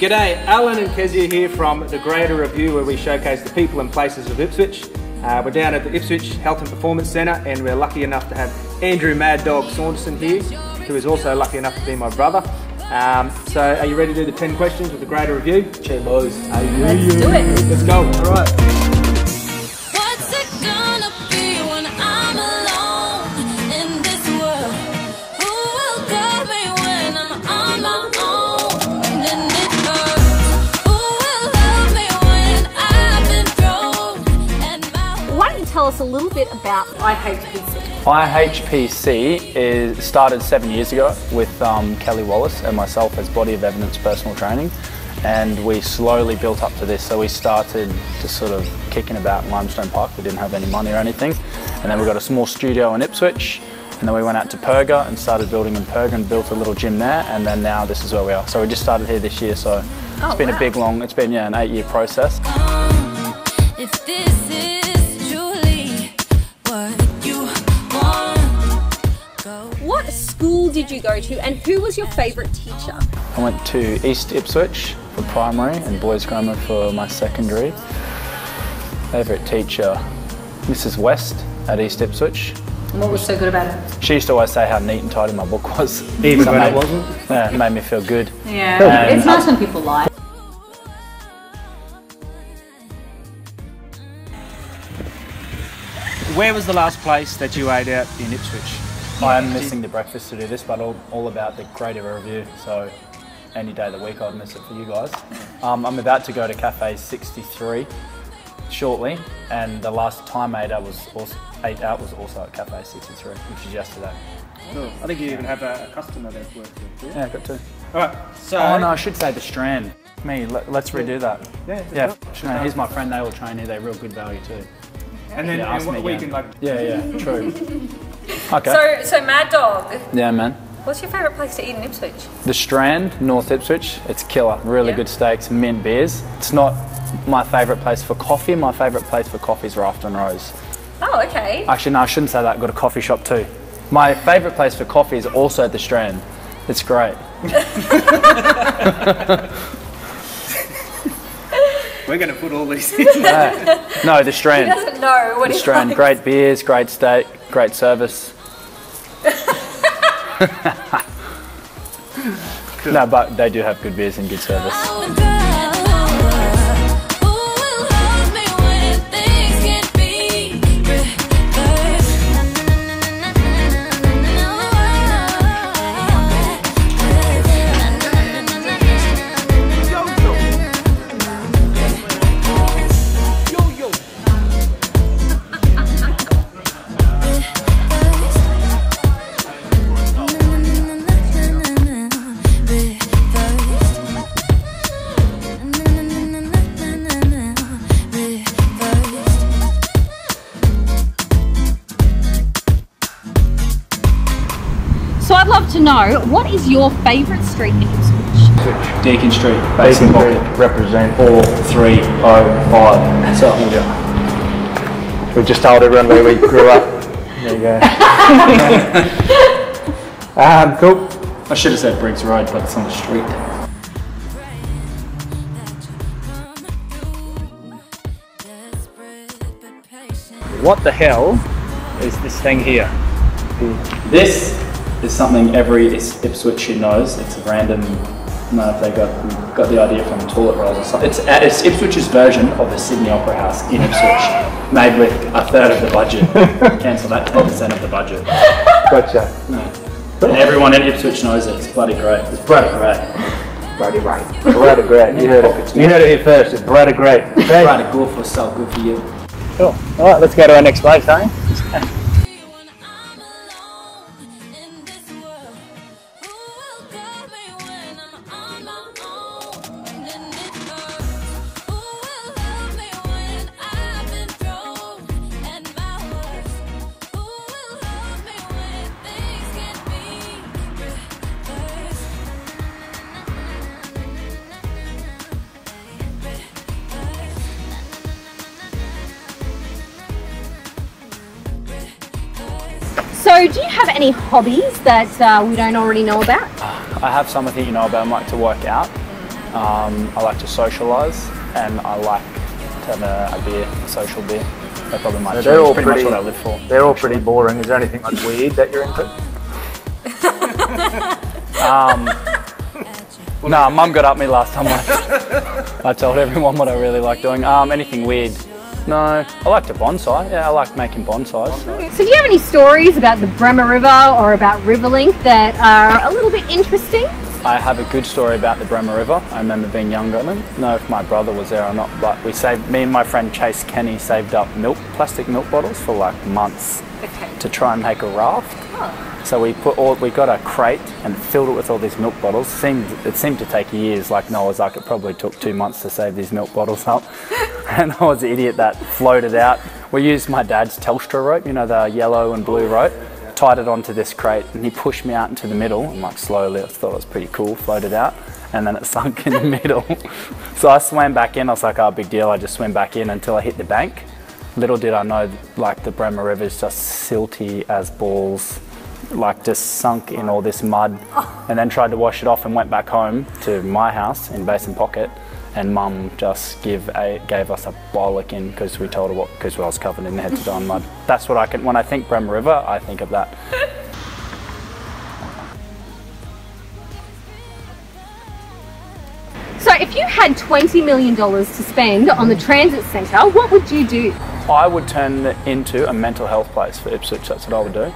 G'day, Alan and Kezia here from the Grader Review, where we showcase the people and places of Ipswich. We're down at the Ipswich Health and Performance Centre, and we're lucky enough to have Andrew Mad Dog Saunderson here, who is also lucky enough to be my brother. So are you ready to do the 10 questions with the Grader Review? Cheers, boys. Let's do it. Let's go. All right. What's it gonna be when I'm alone in this world? Who will guide me when I'm on my own and it hurts? Who will love me when I've been thrown and my... Why don't you tell us a little bit about Ihpc? Ihpc started 7 years ago with Kelly Wallace and myself as Body of Evidence personal training, and we slowly built up to this. So we started just sort of kicking about in Limestone Park. We didn't have any money or anything, and then we got a small studio in Ipswich, and then we went out to Perga and started building in Perga and built a little gym there, and then now this is where we are. So we just started here this year, so it's been a big long, it's been an 8-year process. If this is truly what you want, go. What school did you go to and who was your favourite teacher? I went to East Ipswich for primary and boys grammar for my secondary. Favourite teacher, Mrs. West at East Ipswich. And what was so good about it? She used to always say how neat and tidy my book was. Even when it wasn't? Yeah, it made me feel good. Yeah, it's nice when people lie. Where was the last place that you ate out in Ipswich? I am missing the breakfast to do this, but all about the Grader Review, so any day of the week I'd miss it for you guys. I'm about to go to Cafe 63 shortly, and the last time I ate out was also at Cafe 63, which is yesterday. Cool. I think you even have a customer that's worked with. Yeah, I got two. Alright, so... Oh no, I should say the Strand. Let's redo that. Yeah. He's my friend, they all train here, they're real good value too. And then Yeah, what we can like... Yeah, true. Okay. So Mad Dog, Yeah, man. what's your favourite place to eat in Ipswich? The Strand, North Ipswich, it's killer. Really good steaks, mint beers. It's not my favourite place for coffee. My favourite place for coffee is Raft and Rose. Oh, okay. Actually, no, I shouldn't say that. I've got a coffee shop too. My favourite place for coffee is also at the Strand. It's great. We're going to put all these in. No, the Strand. He doesn't know what The Strand, great beers, great steak, great service. No, but they do have good beers and good service. Who will love me when things can't be reversed? So I'd love to know, what is your favourite street in Ipswich? Deacon Street, Deacon Street, represent 4305. So, We just told everyone where we grew up. There you go. Cool. I should have said Briggs Road, but it's on the street. What the hell is this thing here? This is something every Ipswicher knows. It's a random, I don't know if they got the idea from toilet rolls or something. It's Ipswich's version of the Sydney Opera House in Ipswich, made with a third of the budget. Cancel that 10% of the budget. Gotcha. No. And everyone in Ipswich knows it. It's bloody great. It's bloody great. Bloody right. Bloody great. You heard it. You heard it here first. It's bloody great. Okay. Bloody good for so good for you. Cool. Alright, let's go to our next place, eh? When I'm alone in this world, who will guide me when I'm on my own and it hurts? Who will love me when I've been thrown at my worst? Who will love me when things can't be reversed? So do you have any hobbies that we don't already know about? I have some I think you know about. I like to work out. I like to socialise, and I like to have a beer, a social beer. They're probably my They're all pretty much what I live for. They're all pretty boring. Is there anything like weird that you're into? Nah, Mum got up me last time I told everyone what I really like doing. Anything weird? No, I like to bonsai. Yeah, I like making bonsais. So do you have any stories about the Bremer River or about Riverlink that are a little bit interesting? I have a good story about the Bremer River. I remember being younger. I don't know if my brother was there or not, but me and my friend Chase Kenny saved up plastic milk bottles for like months to try and make a raft. So we got a crate and filled it with all these milk bottles. It seemed to take years. Like Noah's Ark, it probably took 2 months to save these milk bottles up. And I was the idiot that floated out. We used my dad's Telstra rope, you know, the yellow and blue rope, tied it onto this crate, and he pushed me out into the middle, and like slowly, I thought it was pretty cool, floated out, and then it sunk in the middle. So I swam back in. I was like, oh, big deal. I just swam back in until I hit the bank. Little did I know, like the Bremer River is just silty as balls. Like just sunk in all this mud, and then tried to wash it off and went back home to my house in Basin Pocket, and Mum just gave us a bollocking because we told her because I was covered in head to toe in mud. That's what when I think Bremer River, I think of that. So if you had $20 million to spend on the transit centre, what would you do? I would turn it into a mental health place for Ipswich. That's what I would do. I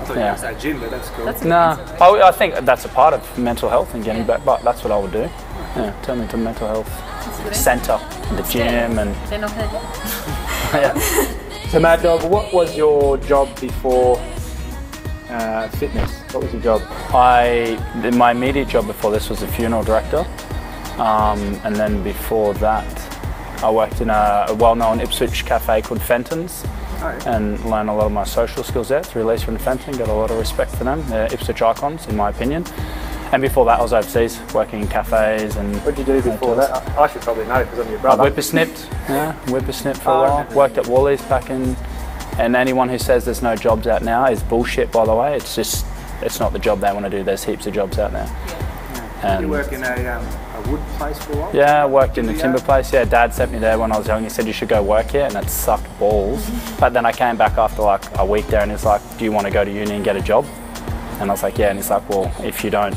thought you were going to say gym, but that's cool. Nah, I think that's a part of mental health and getting back, but that's what I would do. Yeah, turn it into a mental health centre, the gym, and They're not there yet. yeah. So Mad Dog, what was your job before fitness? What was your job? My immediate job before this was a funeral director, and then before that, I worked in a well-known Ipswich cafe called Fenton's, and learned a lot of my social skills there through Lisa and Fenton. Got a lot of respect for them. They're Ipswich icons, in my opinion. And before that, I was overseas working in cafes and. What did you do before that? I should probably know because I'm your brother. I whippersnipped for a while. Worked at Woolies back in. And anyone who says there's no jobs out now is bullshit, by the way. It's not the job they want to do. There's heaps of jobs out there. Did you work in a wood place for a while? Yeah, I worked in the timber place. Yeah, Dad sent me there when I was young. He said you should go work here, and it sucked balls. But then I came back after like a week there, and he's like, do you want to go to uni and get a job? And I was like, yeah. And he's like, well, if you don't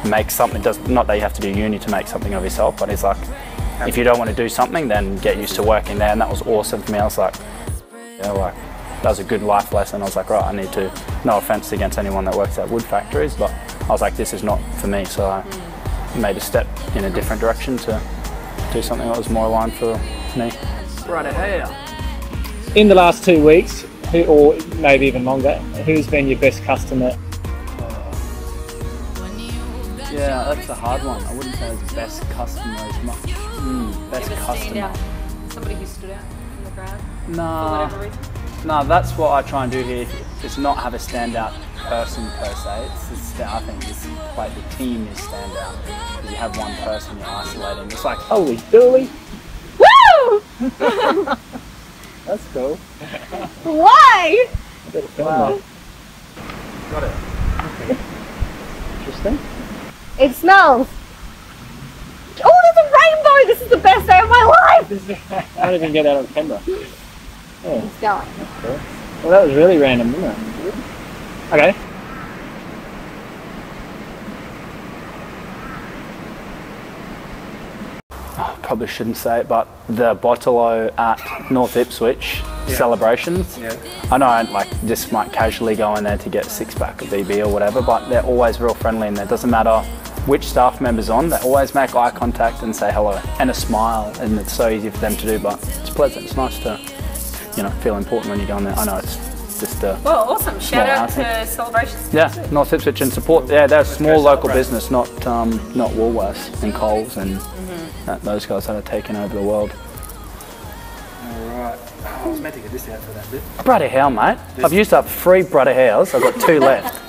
make something, not that you have to do uni to make something of yourself, but he's like, if you don't want to do something, then get used to working there. And that was awesome for me. I was like, yeah, like that was a good life lesson. I was like, right, I need to, no offense against anyone that works at wood factories, but I was like, this is not for me. So I made a step in a different direction to do something that was more aligned for me. Right here. In the last 2 weeks, or maybe even longer, who's been your best customer? Yeah, that's a hard one. I wouldn't say it's best customer as much. Best customer. Somebody who stood out from the crowd for Nah. whatever reason? No, that's what I try and do here. It's not have a standout person per se. I think the team is standout. You have one person you're isolating. It's like, Holy dooly! Woo! That's cool. Why? Wow. Got it. Interesting. It smells. Oh, there's a rainbow! This is the best day of my life! I didn't even get that on camera. Yeah. It's going. Cool. Well, that was really random, wasn't it? Okay. probably shouldn't say it, but the Botolo at North Ipswich celebrations. Yeah. I know I just might casually go in there to get a 6-pack of BB or whatever, but they're always real friendly in there. It doesn't matter which staff member's on, they always make eye contact and say hello and a smile, and it's so easy for them to do, but it's pleasant. It's nice to, you know, feel important when you go in there. I know it's just a Well, awesome. Shout out outing. to Celebrations. Yeah, North Ipswich and support. Yeah, they're a small local business, not Woolworths and Coles and those guys that are taking over the world. Alright. I was meant to get this out for that bit. Bloody hell, mate. I've used up 3 bloody hairs. I've got 2 left.